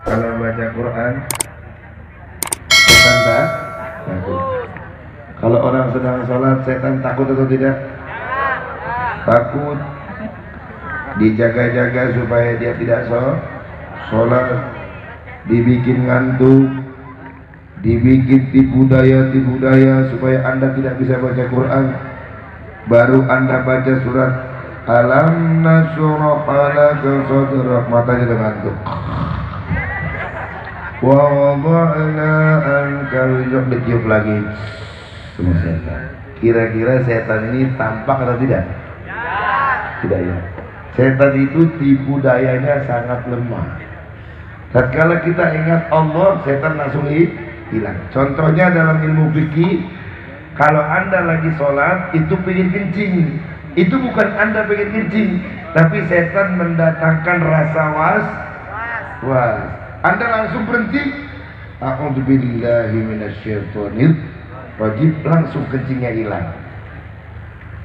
Kalau baca Quran setan takut. Kalau orang sedang sholat setan takut atau tidak? Takut. Dijaga-jaga supaya dia tidak sholat, dibikin ngantuk, dibikin tipu daya supaya anda tidak bisa baca Quran. Baru anda baca surat Alam nashrah laka sadrak, matanya udah ngantuk. Wa wada'na anka wizrak, ditiup lagi semua setan. Kira-kira setan ini tampak atau tidak? Tidak ya. Setan itu tipu dayanya sangat lemah. Tatkala kita ingat Allah, setan langsung hilang. Contohnya dalam ilmu fikih, kalau anda lagi sholat itu pengen kencing, itu bukan anda pengen kencing, tapi setan mendatangkan rasa was. Anda langsung berhenti. A'udzubillahi minasyaitonir rajim, langsung kencingnya hilang.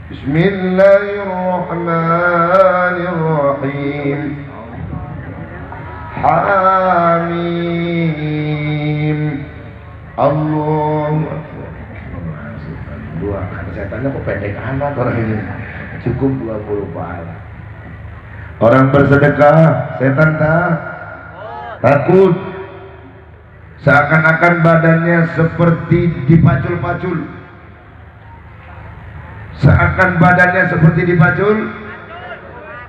Bismillahirrahmanirrahim. Hamim. Allah. Dua, kata setannya kok pendek amat orang ini. Cukup 20 pahala. Orang bersedekah, setan takut. Seakan-akan badannya seperti dipacul-pacul. Seakan badannya seperti dipacul.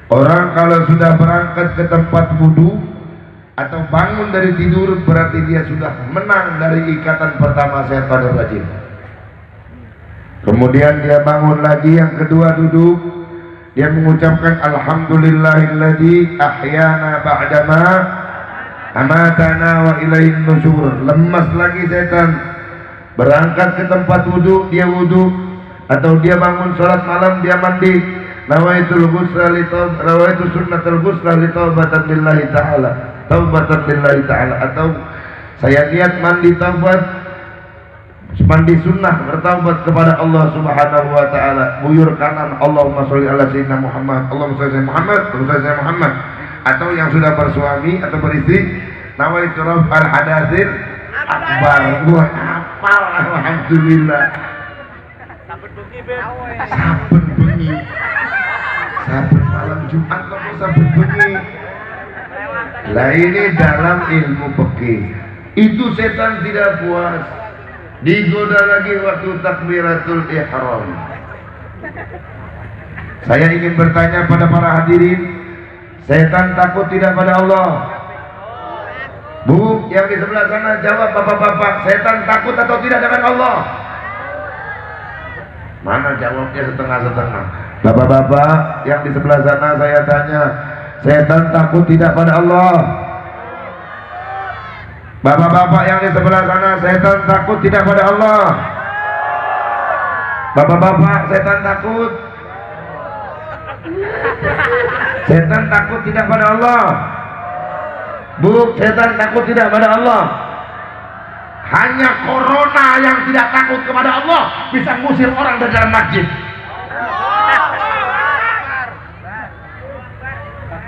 Orang kalau sudah berangkat ke tempat wudhu atau bangun dari tidur, berarti dia sudah menang dari ikatan pertama setan rajim. Kemudian dia bangun lagi, yang kedua duduk, dia mengucapkan alhamdulillahilladzi ahyana ba'dama amatana wa ilaihin nusyur. Lemas lagi setan. Berangkat ke tempat wudhu, dia wudhu. Atau dia bangun sholat malam, dia mandi. Nawaitul ghusla li nawaitu sunnatul ghusla li taubatan lillahi ta'ala. Taubatan lillahi ta'ala. Atau saya niat mandi taubat, mandi sunnah, bertaubat kepada Allah subhanahu wa ta'ala. Buyur kanan, Allahumma sholli ala sayyidina Muhammad, Allahumma sholli ala Muhammad, Allahumma sholli ala Muhammad. Atau yang sudah bersuami atau beristri, nawaitu raf al hadatsil akbar. Gua hafal, alhamdulillah. Saben bengi, saben malam Jumat kok saben bengi. Lah ini dalam ilmu fikih. Itu setan tidak puas, digoda lagi waktu takbiratul ihram. Saya ingin bertanya pada para hadirin, setan takut tidak pada Allah? Bu, yang di sebelah sana jawab bapak-bapak, setan takut atau tidak dengan Allah? Mana jawabnya setengah-setengah? Bapak-bapak yang di sebelah sana saya tanya, setan takut tidak pada Allah? Bapak-bapak yang di sebelah sana, setan takut tidak pada Allah? Bapak-bapak, setan takut? Setan takut tidak pada Allah? Bu, setan takut tidak pada Allah? Hanya corona yang tidak takut kepada Allah bisa ngusir orang dari dalam masjid.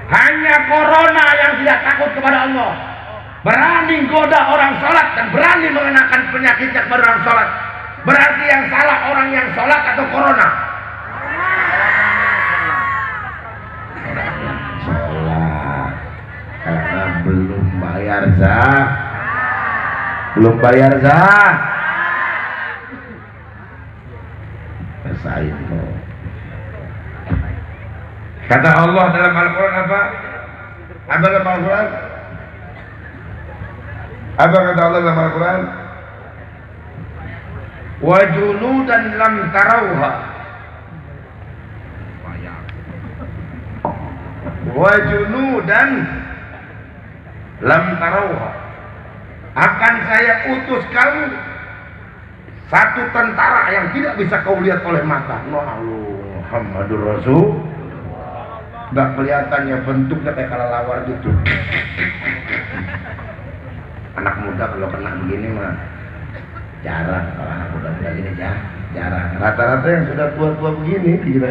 Hanya corona yang tidak takut kepada Allah berani goda orang sholat dan berani mengenakan penyakitnya kepada orang sholat. Berarti yang salah orang yang sholat atau corona? Sholat karena belum bayar zakat. Belum bayar zakat. Rasain loh. Kata Allah dalam Al-Quran apa? Apa dalam Al-Quran? Apa kata Allah dalam Al-Quran? Wa junudan lam tarauha. Wa junudan lam tarauha. Akan saya utus kamu satu tentara yang tidak bisa kau lihat oleh mata. Muhammadur Rasul. Nggak kelihatannya, bentuknya kayak kelelawar gitu. Anak muda kalau kena begini mah jarang. Kalau anak muda gini jarang. Rata-rata yang sudah tua-tua begini gila.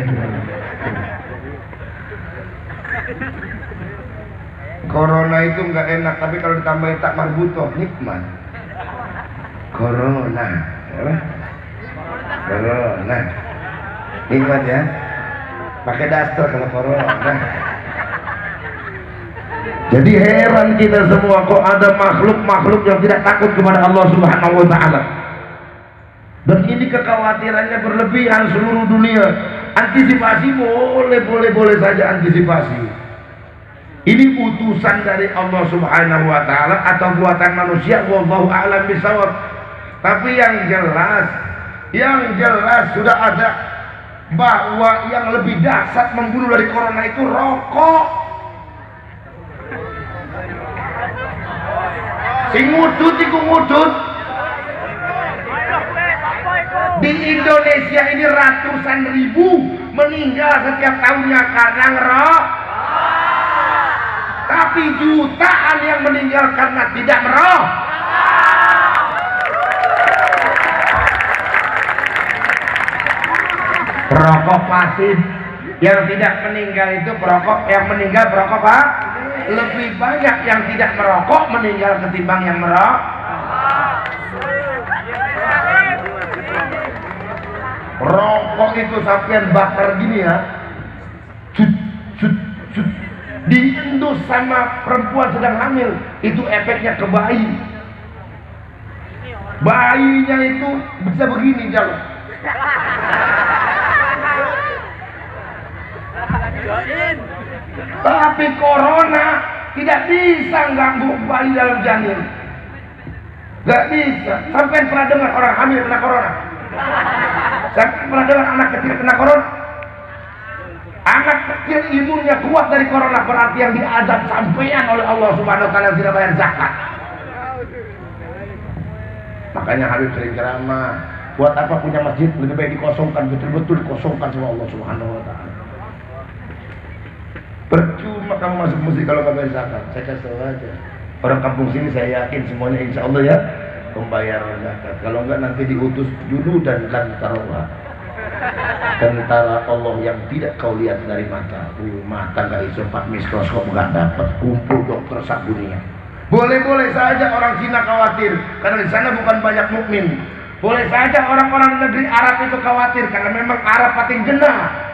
Corona itu nggak enak, tapi kalau ditambahin tak marbutoh nikmat. Corona, apa? Corona, nikmat ya. Pakai daster kalau corona. Jadi heran kita semua kok ada makhluk-makhluk yang tidak takut kepada Allah Subhanahu wa taala. Dan ini kekhawatirannya berlebihan seluruh dunia. Antisipasi boleh saja antisipasi. Ini utusan dari Allah Subhanahu wa taala atau buatan manusia, wallahu a'lam bishawab. Tapi yang jelas sudah ada bahwa yang lebih dahsyat membunuh dari corona itu rokok. Sing ngudut iku ngudut. Di Indonesia ini ratusan ribu meninggal setiap tahunnya karena ngerokok. Tapi jutaan yang meninggal karena tidak merokok. Perokok pasif. Yang tidak meninggal itu perokok, yang meninggal perokok Pak. Lebih banyak yang tidak merokok meninggal ketimbang yang merokok. Rokok itu sampean bakar gini ya, cut. Diendus sama perempuan sedang hamil, itu efeknya ke bayi. Bayinya itu bisa begini jauh. Tapi corona tidak bisa ganggu bayi dalam janin. Gak bisa. Sampai pernah dengar orang hamil kena corona? Sampai pernah dengar anak kecil kena corona? Anak kecil imunnya kuat dari corona, berarti yang diazab sampean oleh Allah Subhanahu wa taala tidak bayar zakat. Makanya Habib sering ceramah, buat apa punya masjid, lebih baik dikosongkan, betul-betul dikosongkan sama Allah Subhanahu wa taala. Percuma kamu masuk masjid kalau nggak bayar zakat. Saya kasih tahu aja. Orang kampung sini saya yakin semuanya insya Allah ya membayar zakat. Kalau enggak nanti diutus julu dan lantarowa. Tentara Allah yang tidak kau lihat dari mata. Mata nggak iso pak mikroskop nggak dapat. Kumpul dokter sak dunia. Boleh saja orang Cina khawatir karena di sana bukan banyak mukmin. Boleh saja orang-orang negeri Arab itu khawatir karena memang Arab pating jenah.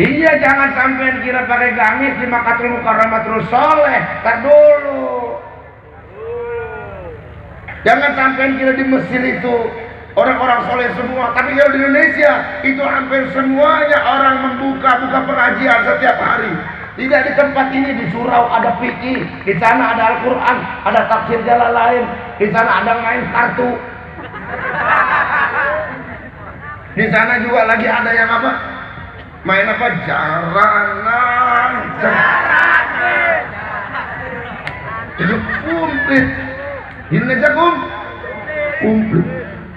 Iya, jangan sampai kira pakai gamis di Makatul Mukarramah terus soleh. Tar dulu. Jangan sampai kira di Mesir itu orang-orang soleh semua. Tapi kalau di Indonesia itu hampir semuanya orang membuka pengajian setiap hari. Tidak di tempat ini, di surau ada fikih, di sana ada Al-Quran, ada tafsir jalan lain, di sana ada main kartu. Di sana juga lagi ada yang apa? Main apa? Jaranan. Itu komplit. Indonesia komplit.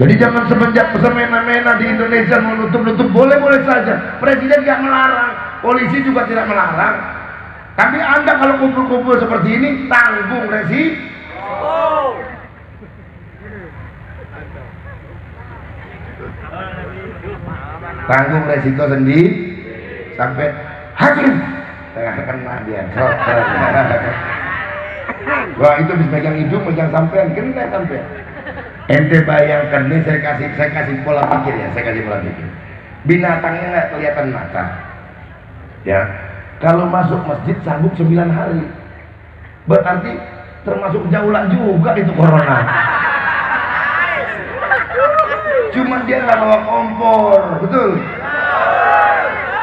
Jadi jangan semenjak semena-mena di Indonesia menutup-nutup, boleh saja. Presiden tidak melarang, polisi juga tidak melarang. Tapi Anda kalau kumpul-kumpul seperti ini, tanggung resiko. Tanggung resiko sendiri sampai hakim kena dia. Wah, itu bisa pegang hidung, pegang sampean, kena sampean. Ente bayangkan nih, saya kasih pola pikir ya, saya kasih pola pikir. Binatangnya nggak kelihatan mata, ya. Kalau masuk masjid sanggup 9 hari, berarti termasuk jaulah juga itu corona. Cuma dia nggak bawa kompor, betul?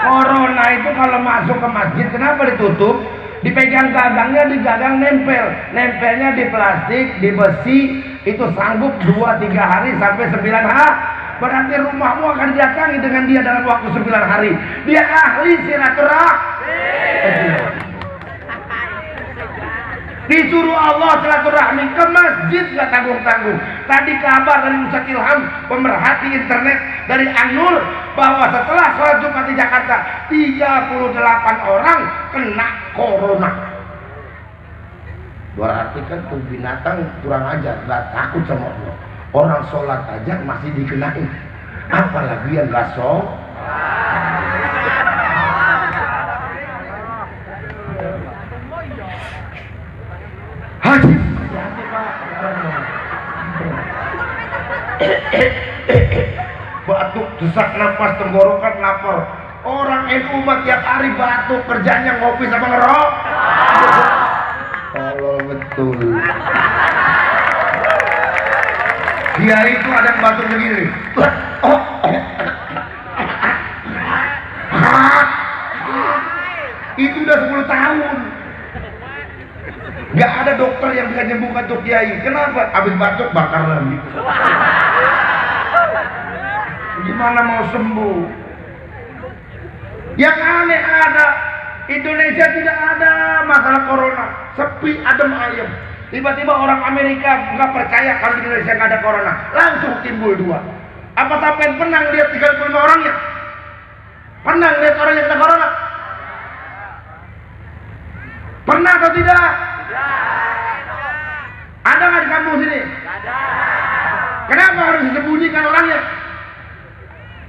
Corona itu kalau masuk ke masjid, kenapa ditutup? Dipegang gagangnya, digagang nempelnya di plastik, di besi, itu sanggup 2-3 hari sampai 9 hari. Berarti rumahmu akan didatangi dengan dia dalam waktu 9 hari. Dia ahli silaturahmi. Disuruh Allah silaturahmi ke masjid nggak tanggung-tanggung. Tadi kabar dari Ustaz Ilham, pemerhati internet dari An-Nur, bahwa setelah sholat Jumat di Jakarta 38 orang kena corona. Berarti kan tuh binatang kurang ajar, nggak takut sama Allah. Orang sholat aja masih dikenain, apalagi yang nggak sholat. Haji. Hati-hati Pak. Batuk, sesak nafas, tenggorokan, lapar. Orang NU umat tiap hari batuk, kerjanya ngopi sama ngerok. Kalau betul. Kiai itu ada yang batuk begini. Itu udah 10 tahun. Gak ada dokter yang bisa nyembuhkan tuh kiai. Kenapa? Habis batuk bakar lagi. Gimana mau sembuh? Yang aneh ada, Indonesia tidak ada masalah corona, sepi adem ayem. Tiba-tiba orang Amerika nggak percaya kalau di Indonesia nggak ada corona, langsung timbul 2. Apa sampai pernah lihat 35 orangnya? Pernah lihat orang yang kena corona? Pernah atau tidak? Ada nggak di kampung sini? Kenapa harus disembunyikan orangnya?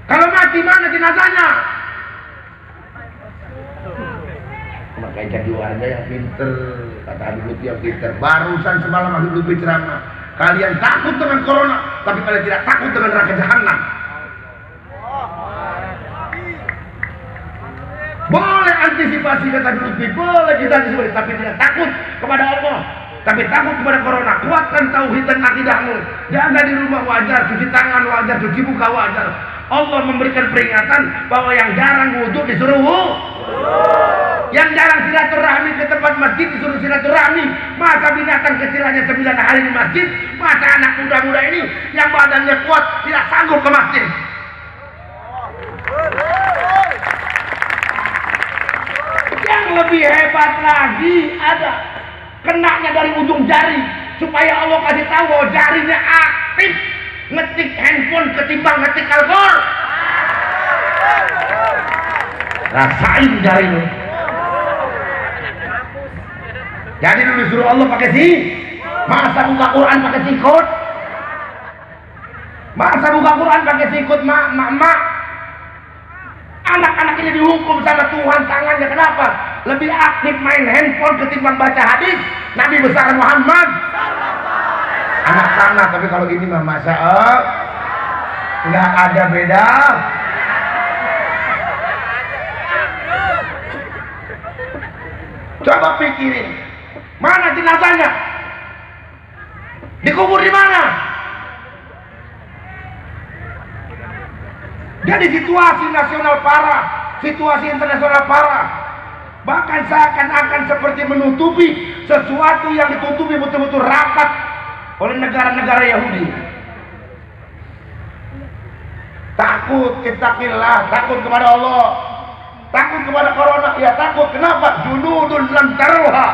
Kalau mati mana jenazahnya? Makanya jadi warga yang pinter, kata Habib Lutfi yang pinter. Barusan semalam Habib Lutfi ceramah, kalian takut dengan corona, tapi kalian tidak takut dengan neraka jahanam. Boleh antisipasi kata Habib Lutfi, boleh kita antisipasi, tapi tidak takut kepada Allah, tapi takut kepada corona. Kuatkan tauhid dan akidahmu. Jaga di rumah wajar, cuci tangan wajar, cuci muka wajar. Allah memberikan peringatan bahwa yang jarang wudhu disuruh wudhu. Yang jarang silaturahmi ke tempat masjid disuruh silaturahmi. Masa binatang kecil hanya 9 hari di masjid, masa anak muda-muda ini yang badannya kuat tidak sanggup ke masjid. Yang lebih hebat lagi ada, kenanya dari ujung jari, supaya Allah kasih tahu bahwa jarinya aktif ngetik handphone ketimbang ngetik alkohol. Rasain jari lu. Jadi lu disuruh Allah pakai masa buka Quran pakai sikut? Masa buka Quran pakai sikut, mak? Anak-anak ini dihukum sama Tuhan tangannya. Kenapa? Lebih aktif main handphone ketimbang baca hadis Nabi besar Muhammad. Anak tanah, tapi kalau ini mah masa nggak ada beda. Coba pikirin, mana jenazahnya? Dikubur di mana? Jadi situasi nasional parah, situasi internasional parah. Bahkan seakan-akan seperti menutupi sesuatu yang ditutupi betul-betul rapat oleh negara-negara Yahudi. Takut, ittaqillah, takut kepada Allah. Takut kepada corona, ya takut. Kenapa? Junudun lam taruha.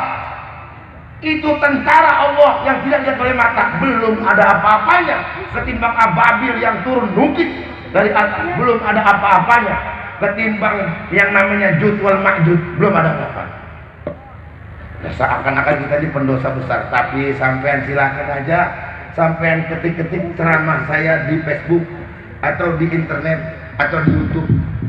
Itu tentara Allah yang tidak lihat oleh mata. Belum ada apa-apanya ketimbang ababil yang turun nukit dari atas. Belum ada apa-apanya ketimbang yang namanya Jud wal Ma'jud. Belum ada apa-apa. Nah, seakan-akan kita ini pendosa besar. Tapi sampean silakan aja, sampean ketik-ketik ceramah saya di Facebook atau di internet atau di YouTube.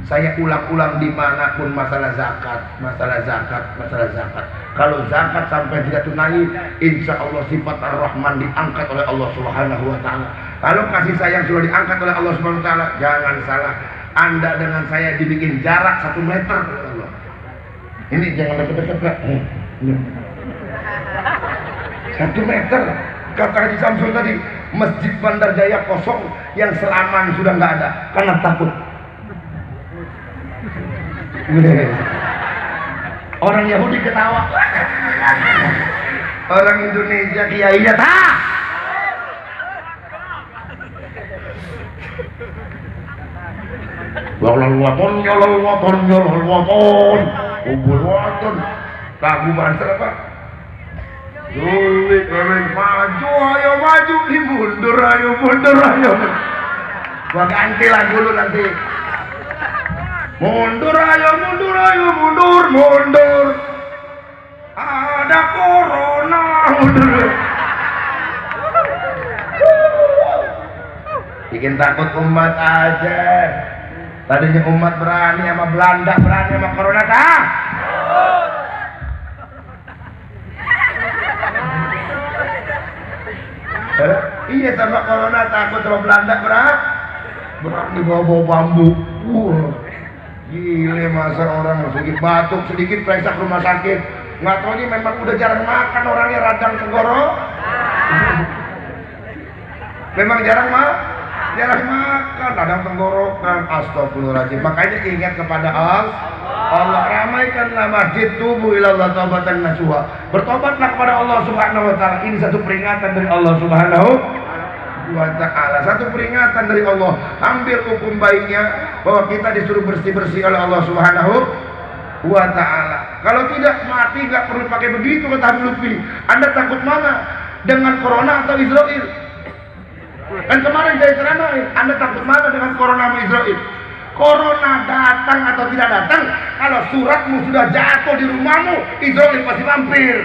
Saya ulang-ulang dimanapun masalah zakat, masalah zakat, masalah zakat. Kalau zakat sampai tidak tunai, insya Allah sifat Ar-Rahman diangkat oleh Allah Subhanahu Wa Taala. Kalau kasih sayang sudah diangkat oleh Allah Subhanahu Wa Taala, jangan salah. Anda dengan saya dibikin jarak 1 meter oleh Allah. Ini jangan dekat-dekat. 1 meter. Kata Haji Samsul tadi, Masjid Bandar Jaya kosong, yang Selaman sudah nggak ada karena takut. Orang Yahudi ketawa, orang Indonesia kiainya tak. Walal waton, yalal waton, yalal waton, ubul waton. Lagu Banser apa? Duit maju, ayo maju, mundur, ayo mundur, ayo. Gua ganti lagu lu nanti. Mundur ayo mundur ayo mundur mundur. Ada corona mundur. Bikin takut umat aja. Tadinya umat berani sama Belanda, berani sama corona tak? Iya sama corona takut sama Belanda berani bawa bambu. Gile masa orang sedikit batuk sedikit periksa ke rumah sakit. Nggak tahu ini memang udah jarang makan orangnya radang tenggorok. Memang jarang makan radang tenggorokan. Astagfirullahaladzim. Makanya ingat kepada Allah, ramaikanlah masjid, tubuh ilallah taubatan nasuha. Bertobatlah kepada Allah Subhanahu wa taala. Ini satu peringatan dari Allah Subhanahu wa taala. Satu peringatan dari Allah. Ambil hukum baiknya bahwa kita disuruh bersih-bersih oleh Allah Subhanahu wa taala. Kalau tidak mati nggak perlu pakai begitu kata Habib Lutfi. Anda takut mana? Dengan corona atau Israel? Kan kemarin saya ceramain, Anda takut mana dengan corona sama Israel? Corona datang atau tidak datang, kalau suratmu sudah jatuh di rumahmu, Israel pasti mampir.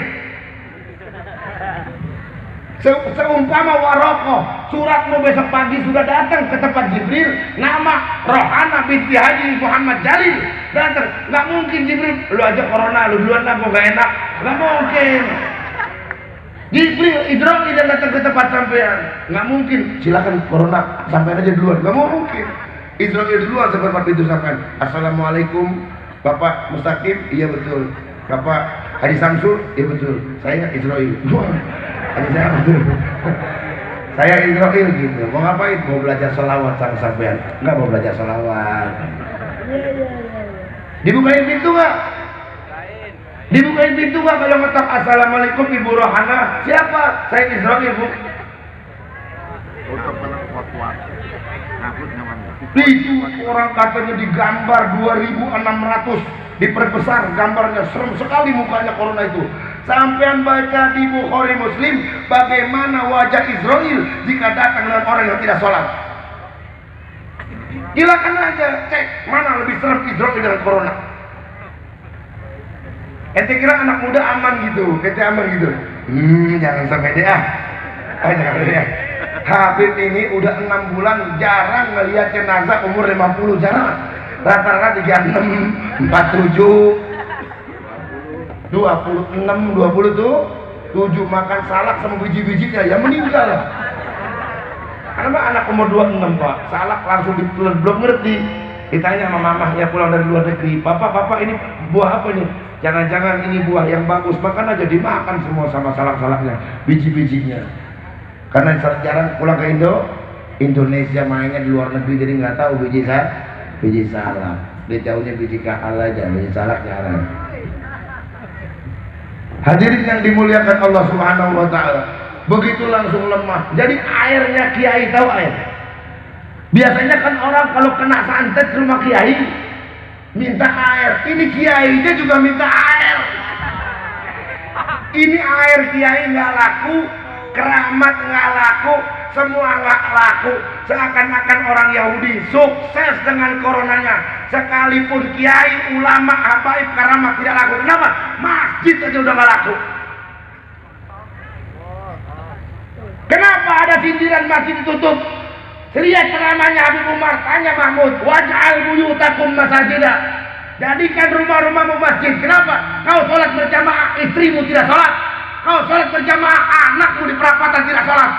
Seumpama Warokoh, suratmu besok pagi sudah datang ke tempat Jibril, nama Rohana binti Haji Muhammad Jalil datang, nggak mungkin Jibril, lu aja corona, lu duluan lah, gak enak, nggak mungkin. Jibril, Israel yang datang ke tempat sampean, nggak mungkin. Silakan corona, sampean aja duluan, nggak mungkin. Israel duluan sampai pintu sampean. Assalamualaikum, Bapak Mustaqim, iya betul. Bapak Haji Samsul, iya betul. Saya Israel. Saya Israel gitu. Mau ngapain? Mau belajar selawat sama sampean? Nggak mau belajar selawat. Dibukain pintu nggak? Dibukain pintu nggak kalau ngetok Assalamualaikum Ibu Rohana? Siapa? Saya Israel, Bu. Itu orang katanya digambar 2600, diperbesar gambarnya, serem sekali mukanya corona itu. Sampean baca di Bukhari Muslim bagaimana wajah Israel jika datang dengan orang yang tidak sholat. Silakan aja cek mana lebih serem Israel dengan corona. Ente kira anak muda aman gitu, ente aman gitu. Jangan sampai deh jangan deh. Habib ini udah 6 bulan jarang ngelihat jenazah umur 50, jarang. Rata-rata 36, 47, 26, 20 tuh 7 makan salak sama biji-bijinya ya meninggal. Karena anak umur 26 Pak, salak langsung ditelan, belum ngerti. Ditanya sama mamahnya pulang dari luar negeri, Papa ini buah apa nih? Jangan-jangan ini buah yang bagus, makan aja, dimakan semua sama salak-salaknya, biji-bijinya. Karena jarang pulang ke Indonesia mainnya di luar negeri, jadi nggak tahu biji salak. Dia tahunya biji kahal aja, biji salak jarang. Hadirin yang dimuliakan Allah Subhanahu wa taala, begitu langsung lemah. Jadi airnya kiai, tahu air? Biasanya kan orang kalau kena santet ke rumah kiai minta air. Ini kiainya juga minta air. Ini air kiai nggak laku, keramat nggak laku, semua nggak laku. Seakan-akan orang Yahudi sukses dengan coronanya. Sekalipun kiai, ulama, habaib, keramat tidak laku. Kenapa? Masjid aja udah nggak laku. Kenapa ada sindiran masjid ditutup? Lihat ceramahnya Habib Umar, tanya Mahmud, waj'al buyutakum masajidah. Jadikan rumah-rumahmu masjid. Kenapa? Kau sholat berjamaah, istrimu tidak sholat. Kau sholat berjamaah, anakmu di perapatan tidak sholat.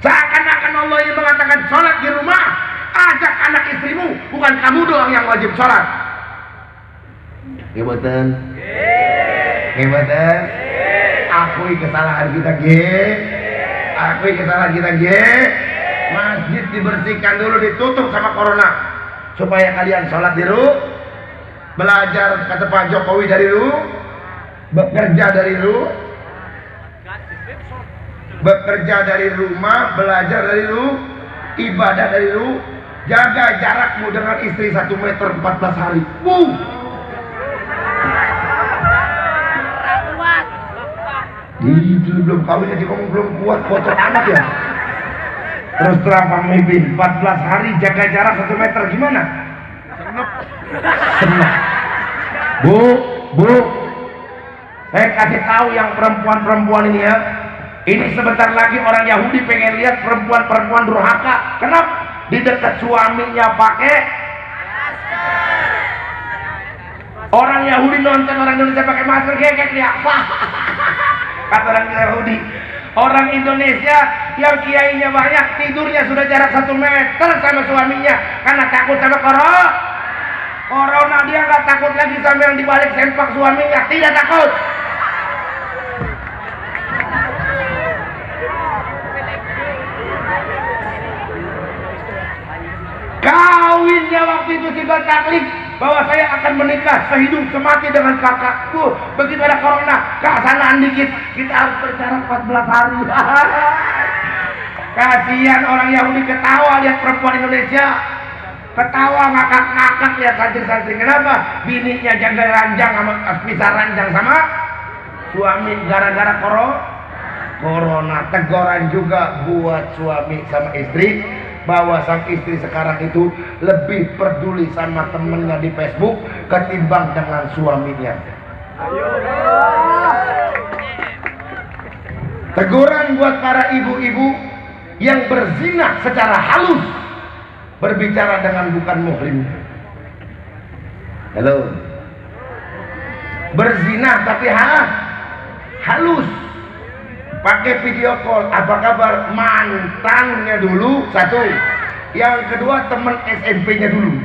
Seakan-akan Allah ini mengatakan sholat di rumah, ajak anak istrimu, bukan kamu doang yang wajib sholat. Hebatan, hebatan. Akui kesalahan kita, akui kesalahan kita, Masjid dibersihkan dulu, ditutup sama corona, supaya kalian sholat di rumah, belajar kata Pak Jokowi dari rumah, bekerja dari rumah, bekerja dari rumah, belajar dari rumah, ibadah dari rumah, jaga jarakmu dengan istri 1 meter 14 hari. Itu belum kawin aja kamu belum kuat, kotor amat ya. Terus terang Pak Mimpin, 14 hari jaga jarak 1 meter gimana? Senep. Bu, saya kasih tahu yang perempuan-perempuan ini ya. Ini sebentar lagi orang Yahudi pengen lihat perempuan-perempuan durhaka. Kenapa? Di dekat suaminya pakai masker. Orang Yahudi nonton orang Indonesia pakai masker, kayak dia. Kata orang Yahudi, Orang Indonesia yang kiainya banyak tidurnya sudah jarak 1 meter sama suaminya karena takut sama corona. Dia nggak takut lagi sama yang dibalik sempak suaminya, tidak takut. Kawinnya waktu itu juga taklif bahwa saya akan menikah sehidup semati dengan kakakku. Begitu ada corona, kesanaan dikit, kita harus berjarak 14 hari. Kasihan orang Yahudi ketawa lihat perempuan Indonesia, ketawa ngakak-ngakak lihat santri-santri. Kenapa? Bininya jaga ranjang sama pisah ranjang sama suami gara-gara corona. Teguran juga buat suami sama istri bahwa sang istri sekarang itu lebih peduli sama temennya di Facebook ketimbang dengan suaminya. Teguran buat para ibu-ibu yang berzina secara halus, berbicara dengan bukan muhrim. Halo, berzina tapi halus, pakai video call. Apa kabar? Mantannya dulu satu, yang kedua teman SMP-nya dulu.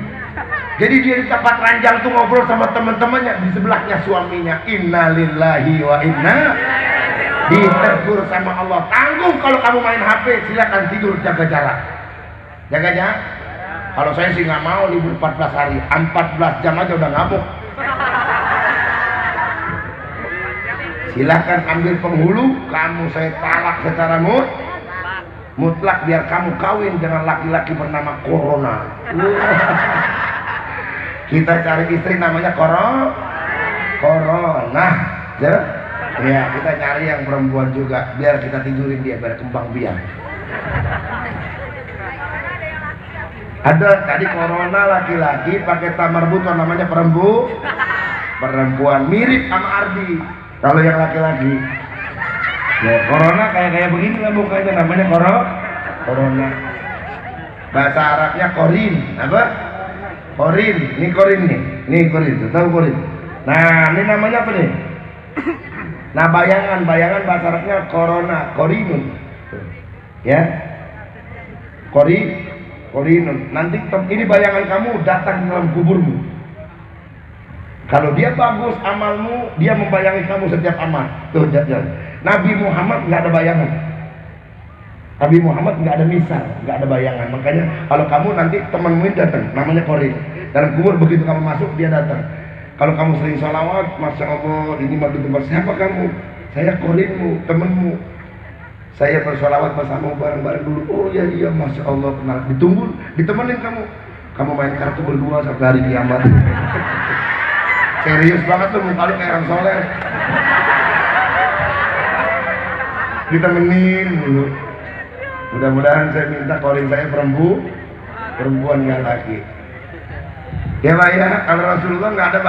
Jadi dia di tempat ranjang tuh ngobrol sama teman-temannya, di sebelahnya suaminya. Innalillahi wa inna. Ditegur sama Allah, tanggung kalau kamu main HP, silakan tidur, jaga jarak. Jaga jarak. Kalau saya sih nggak mau libur 14 hari, 14 jam aja udah ngamuk. Silahkan ambil penghulu, kamu saya talak secara mutlak biar kamu kawin dengan laki-laki bernama Corona. Kita cari istri namanya Corona, ya kita cari yang perempuan juga biar kita tidurin dia biar kembang biak. Ada tadi Corona laki-laki pakai tamar buton namanya perempuan mirip sama Ardi. Kalau yang laki-laki, ya Corona kayak begini lah mukanya, namanya Corona. Bahasa Arabnya Korin, apa? Korin, ini Korin nih Korin, tahu Korin? Nah, ini namanya apa nih? Nah, bayangan bahasa Arabnya Corona, Korinun, ya, Korinun. Nanti ini bayangan kamu datang dalam kuburmu. Kalau dia bagus amalmu, dia membayangi kamu setiap amal. Tuh, jalan. Nabi Muhammad nggak ada bayangan. Nabi Muhammad nggak ada misal, nggak ada bayangan. Makanya kalau kamu nanti temanmu datang, namanya Korin. Dalam kubur begitu kamu masuk dia datang. Kalau kamu sering sholawat, masya Allah, ini madu tempat siapa kamu? Saya Korinmu, temanmu. Saya bersolawat bersama bareng-bareng dulu. Oh iya, masya Allah, kenal. Ditunggu, ditemenin kamu. Kamu main kartu berdua sampai hari kiamat. Serius banget tuh muka lu kayak orang soleh. Ditemenin dulu. Mudah-mudahan saya minta Korin saya perempuan nggak laki. Ya Pak ya, kalau Rasulullah nggak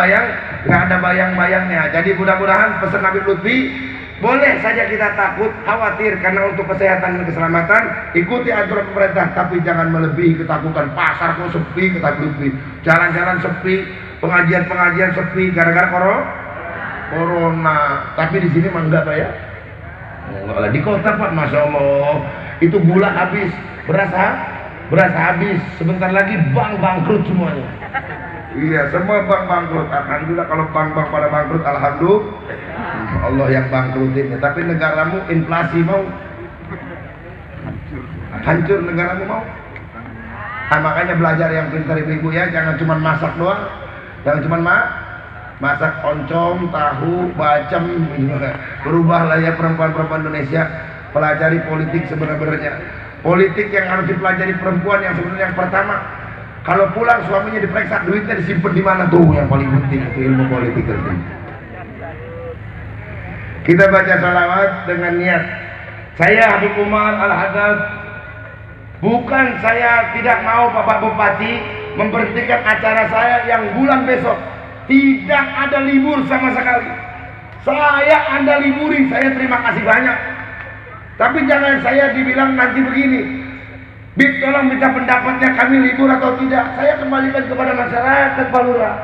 ada bayang-bayangnya. Jadi mudah-mudahan pesan Nabi Lutfi, boleh saja kita takut, khawatir karena untuk kesehatan dan keselamatan, ikuti aturan pemerintah, tapi jangan melebihi ketakutan. Pasar kok sepi, kata Lutfi, jalan-jalan sepi, pengajian sepi gara-gara corona. Tapi di sini mah enggak Pak ya. Enggak, di kota Pak, masya Allah, itu gula habis, beras habis, sebentar lagi bank bangkrut semuanya. Iya, semua bank bangkrut. Alhamdulillah kalau bank-bank pada bangkrut, alhamdulillah Allah yang bangkrutin. Tapi negaramu inflasi mau hancur, negaramu mau. Nah, makanya belajar yang pintar ibu-ibu ya, jangan cuma masak doang. Jangan cuma masak oncom, tahu, bacem. Berubahlah ya perempuan-perempuan Indonesia, pelajari politik sebenarnya. Politik yang harus dipelajari perempuan yang sebenarnya yang pertama, kalau pulang suaminya diperiksa duitnya disimpan di mana tuh, yang paling penting itu ilmu politik penting. Kita baca salawat dengan niat. Saya Habib Umar Al-Haddad, bukan saya tidak mau Bapak Bupati memberhentikan acara saya yang bulan besok. Tidak ada libur sama sekali. Saya Anda liburi, saya terima kasih banyak. Tapi jangan saya dibilang nanti begini, Bib tolong minta pendapatnya kami libur atau tidak. Saya kembalikan kepada masyarakat Pak Lurah.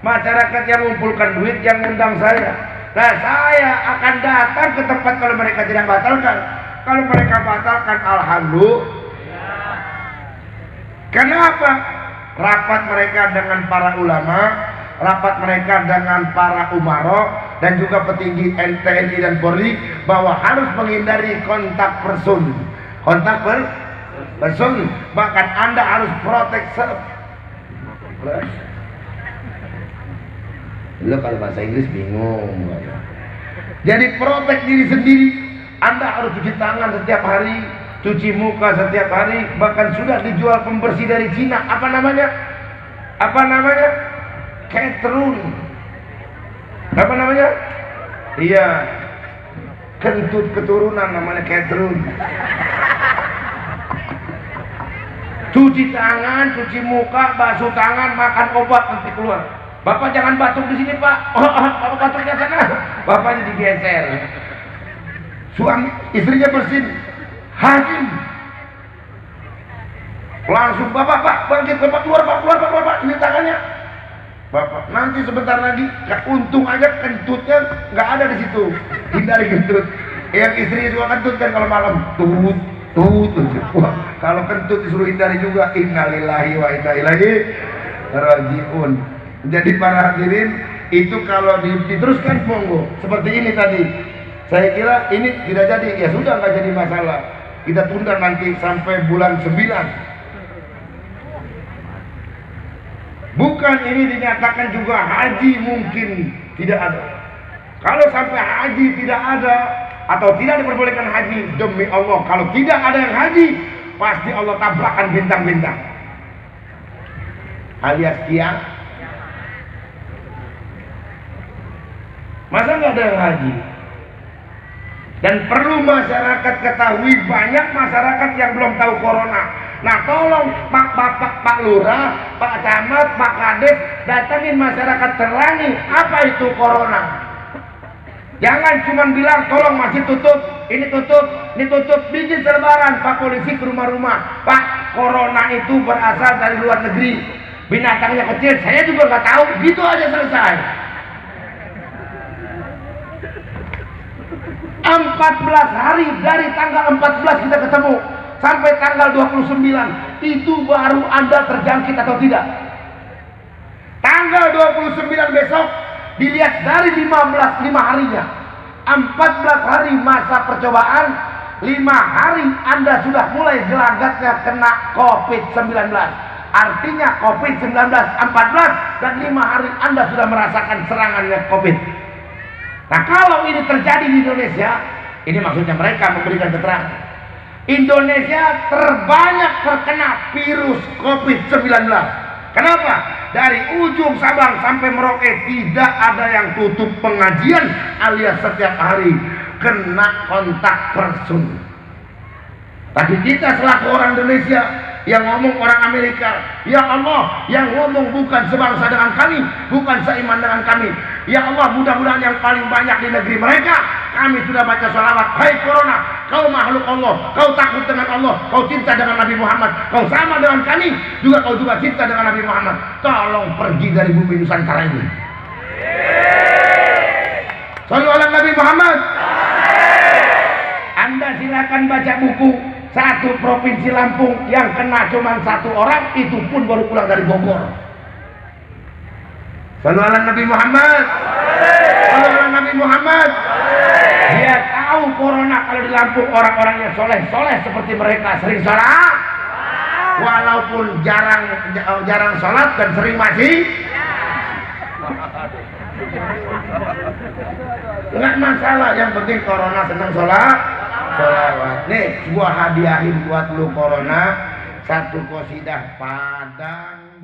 Masyarakat yang mengumpulkan duit, yang undang saya. Nah, saya akan datang ke tempat kalau mereka tidak batalkan. Kalau mereka batalkan, alhamdulillah. Kenapa? Rapat mereka dengan para ulama, rapat mereka dengan para umaro dan juga petinggi TNI dan Polri bahwa harus menghindari kontak person. Kontak person, bahkan Anda harus proteksi. Lo kalau bahasa Inggris bingung. Jadi protek diri sendiri. Anda harus cuci tangan setiap hari, cuci muka setiap hari. Bahkan sudah dijual pembersih dari Cina. Apa namanya? Ketrun. Apa namanya? Iya, kentut keturunan namanya ketrun. Cuci tangan, cuci muka, basuh tangan, makan obat nanti keluar. Bapak jangan batuk di sini, Pak. Bapak batuknya sana. Bapaknya digeser. Suami istrinya bersin. Hakim. Langsung bapak bangkit, bapak keluar, Pak. Ini tangannya. Bapak nanti sebentar lagi. Untung aja kentutnya nggak ada di situ. Hindari kentut. Yang istrinya juga kentut kan kalau malam. Tut. Wah, kalau kentut disuruh hindari juga. Innalillahi wa inna ilaihi rajiun. Jadi para hadirin, itu kalau diteruskan monggo seperti ini tadi. Saya kira ini tidak jadi, ya sudah nggak jadi masalah. Kita tunda nanti sampai bulan 9. Bukan ini dinyatakan juga haji mungkin tidak ada. Kalau sampai haji tidak ada atau tidak diperbolehkan haji, demi Allah kalau tidak ada yang haji, pasti Allah tabrakan bintang-bintang. Alias kiam. Masa nggak ada yang haji? Dan perlu masyarakat ketahui, banyak masyarakat yang belum tahu corona. Nah, tolong Pak Lurah, Pak Camat, Pak Kades, datangin masyarakat, terangi apa itu corona. Jangan cuma bilang tolong masih tutup, ini tutup, bikin selebaran Pak Polisi ke rumah-rumah. Pak, corona itu berasal dari luar negeri, binatangnya kecil, saya juga nggak tahu, gitu aja selesai. 14 hari dari tanggal 14 kita ketemu sampai tanggal 29 itu baru Anda terjangkit atau tidak. Tanggal 29 besok dilihat dari 5 harinya. 14 hari masa percobaan, 5 hari Anda sudah mulai gelagatnya kena COVID-19. Artinya COVID-19 14 dan 5 hari Anda sudah merasakan serangannya COVID. Nah, kalau ini terjadi di Indonesia, ini maksudnya mereka memberikan keterangan. Indonesia terbanyak terkena virus COVID-19. Kenapa? Dari ujung Sabang sampai Merauke tidak ada yang tutup pengajian alias setiap hari kena kontak person. Tapi kita selaku orang Indonesia, yang ngomong orang Amerika, ya Allah, yang ngomong bukan sebangsa dengan kami, bukan seiman dengan kami. Ya Allah, mudah-mudahan yang paling banyak di negeri mereka, kami sudah baca sholawat. Hai corona, kau makhluk Allah, kau takut dengan Allah, kau cinta dengan Nabi Muhammad, kau sama dengan kami, juga kau juga cinta dengan Nabi Muhammad. Tolong pergi dari bumi Nusantara ini. Shallu ala Nabi Muhammad. Anda silakan baca buku satu provinsi Lampung yang kena cuma 1 orang, itu pun baru pulang dari Bogor. Shallu ala Nabi Muhammad. Shallu ala Nabi Muhammad. Dia tahu corona kalau di Lampung orang-orangnya soleh-soleh seperti mereka, sering sholat, walaupun jarang sholat dan sering masih. Enggak masalah, yang penting corona senang sholat. Nih, gua hadiahin buat lu corona 1 qasidah Padang.